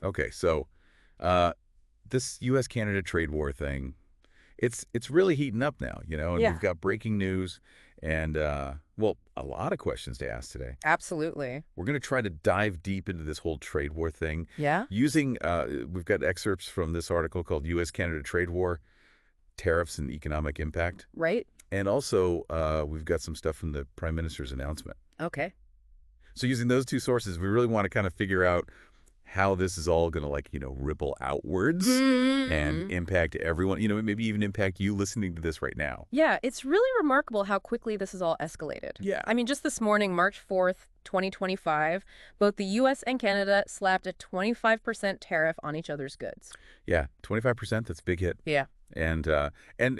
Okay, so this U.S.-Canada trade war thing, it's really heating up now, and Yeah, we've got breaking news and, well, a lot of questions to ask today. absolutely. We're going to try to dive deep into this whole trade war thing Yeah, using, we've got excerpts from this article called U.S.-Canada Trade War, Tariffs and Economic Impact. right? And also, we've got some stuff from the Prime Minister's announcement. Okay. So using those two sources, we really want to kind of figure out how this is all going to, ripple outwards and Hmm. impact everyone, maybe even impact you listening to this right now. Yeah, it's really remarkable how quickly this has all escalated. Yeah. I mean, just this morning, March 4th, 2025, both the U.S. and Canada slapped a 25% tariff on each other's goods. Yeah, 25%, that's a big hit. Yeah. And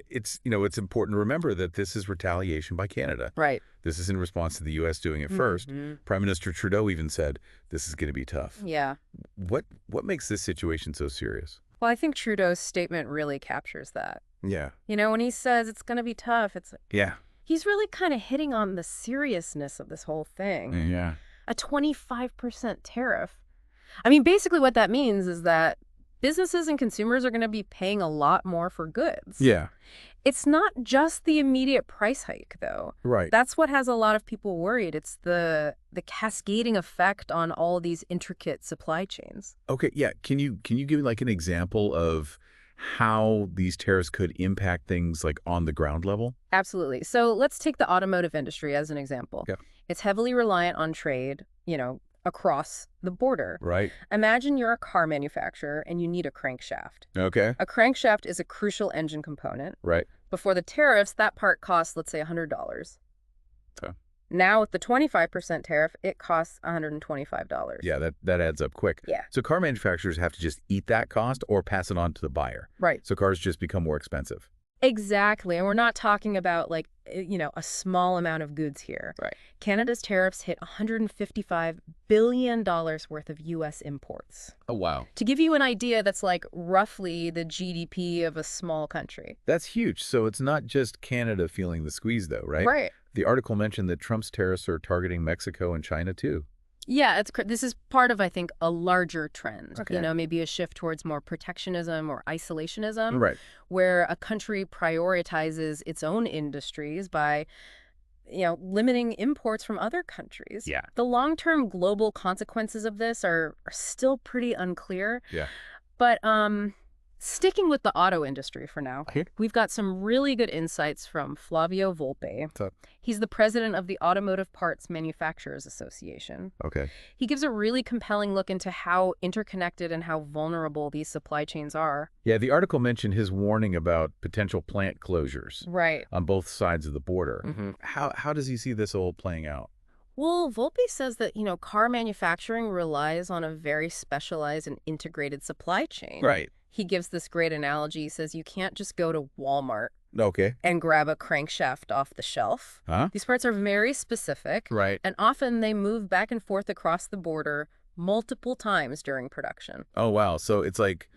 it's important to remember that this is retaliation by Canada. Right. This is in response to the U.S. doing it first. Prime Minister Trudeau even said, this is going to be tough. Yeah. What makes this situation so serious? Well, I think Trudeau's statement really captures that. Yeah. When he says it's going to be tough, Yeah. he's really kind of hitting on the seriousness of this whole thing. Yeah. A 25% tariff. I mean, basically what that means is that businesses and consumers are going to be paying a lot more for goods. Yeah. It's not just the immediate price hike, though. Right. That's what has a lot of people worried. It's the cascading effect on all these intricate supply chains. Okay, yeah. Can you give me an example of how these tariffs could impact things on the ground level? Absolutely. So let's take the automotive industry as an example. Yeah. It's heavily reliant on trade, across the border. Right. Imagine you're a car manufacturer and you need a crankshaft. Okay. A crankshaft is a crucial engine component. Right. Before the tariffs, that part costs, let's say, $100. Okay. Now, with the 25% tariff, it costs $125. Yeah, that adds up quick. Yeah. So car manufacturers have to just eat that cost or pass it on to the buyer. Right. So cars just become more expensive. Exactly. And we're not talking about a small amount of goods here. Right. Canada's tariffs hit $155 billion worth of U.S. imports. Oh, wow. To give you an idea, that's roughly the GDP of a small country. That's huge. So it's not just Canada feeling the squeeze, though, right? Right. The article mentioned that Trump's tariffs are targeting Mexico and China, too. Yeah, this is part of, I think, a larger trend. Okay. Maybe a shift towards more protectionism or isolationism. Right. Where a country prioritizes its own industries by, limiting imports from other countries. Yeah. The long-term global consequences of this are still pretty unclear. Yeah. But sticking with the auto industry for now, Okay. we've got some really good insights from Flavio Volpe. What's up? He's the president of the Automotive Parts Manufacturers Association. Okay. He gives a really compelling look into how interconnected and how vulnerable these supply chains are. Yeah, the article mentioned his warning about potential plant closures Right. on both sides of the border. Mm-hmm. How does he see this all playing out? Well, Volpe says that, car manufacturing relies on a very specialized and integrated supply chain. Right. He gives this great analogy. He says you can't just go to Walmart Okay. and grab a crankshaft off the shelf. Huh? These parts are very specific, Right. and often they move back and forth across the border multiple times during production. Oh, wow. So it's like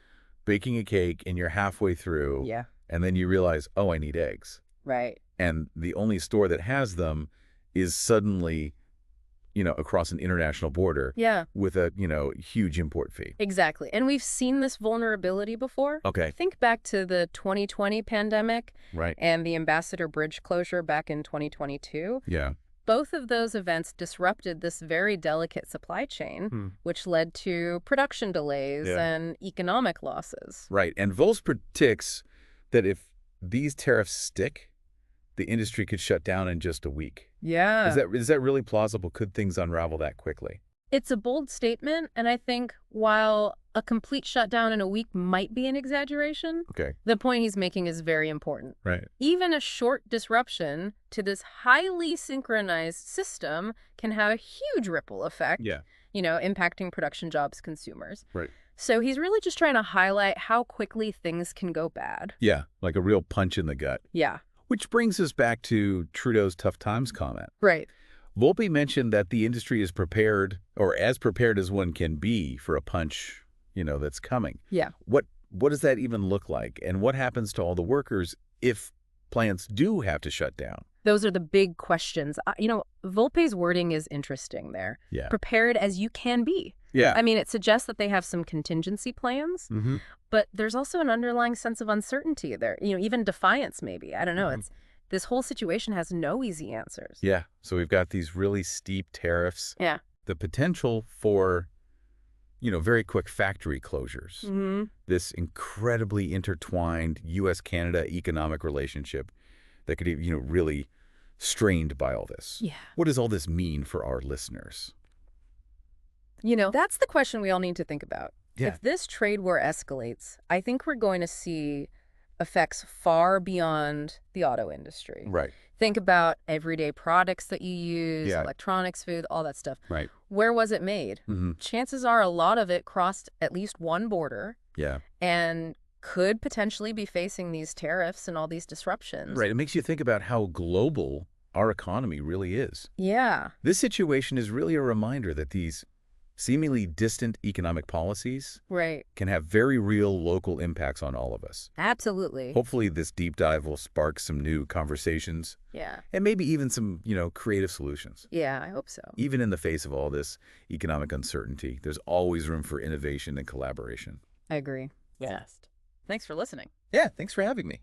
baking a cake and you're halfway through. Yeah. And then you realize, oh, I need eggs. Right. And the only store that has them is suddenly, across an international border. Yeah. With a, huge import fee. Exactly. And we've seen this vulnerability before. Okay. Think back to the 2020 pandemic Right. and the Ambassador Bridge closure back in 2022. Yeah. Both of those events disrupted this very delicate supply chain, which led to production delays and economic losses. Right. And Volz predicts that if these tariffs stick, the industry could shut down in just a week. Yeah. Is that really plausible? Could things unravel that quickly? It's a bold statement, and I think while a complete shutdown in a week might be an exaggeration, Okay. the point he's making is very important. Right. Even a short disruption to this highly synchronized system can have a huge ripple effect, Yeah. Impacting production jobs, consumers. Right. So he's really just trying to highlight how quickly things can go bad. Yeah. Like a real punch in the gut. Yeah. Which brings us back to Trudeau's tough times comment. Right. Volpe mentioned that the industry is prepared, or as prepared as one can be, for a punch, that's coming. Yeah. What does that even look like? And what happens to all the workers if plants do have to shut down? Those are the big questions. Volpe's wording is interesting there. Yeah. Prepared as you can be. Yeah. I mean, it suggests that they have some contingency plans, but there's also an underlying sense of uncertainty there. Even defiance, maybe. I don't know. This whole situation has no easy answers. Yeah. So we've got these really steep tariffs. Yeah. The potential for, very quick factory closures. This incredibly intertwined U.S.-Canada economic relationship that could, really strained by all this. Yeah. What does all this mean for our listeners? That's the question we all need to think about. Yeah. If this trade war escalates, I think we're going to see effects far beyond the auto industry. Right. Think about everyday products that you use, Yeah. electronics, food, all that stuff. Right. Where was it made? Chances are a lot of it crossed at least one border. Yeah. And could potentially be facing these tariffs and all these disruptions. Right. It makes you think about how global our economy really is. Yeah. This situation is really a reminder that these seemingly distant economic policies can have very real local impacts on all of us. Absolutely. Hopefully this deep dive will spark some new conversations. Yeah. And maybe even some, creative solutions. Yeah, I hope so. Even in the face of all this economic uncertainty, there's always room for innovation and collaboration. I agree. Yes. Thanks for listening. Yeah, thanks for having me.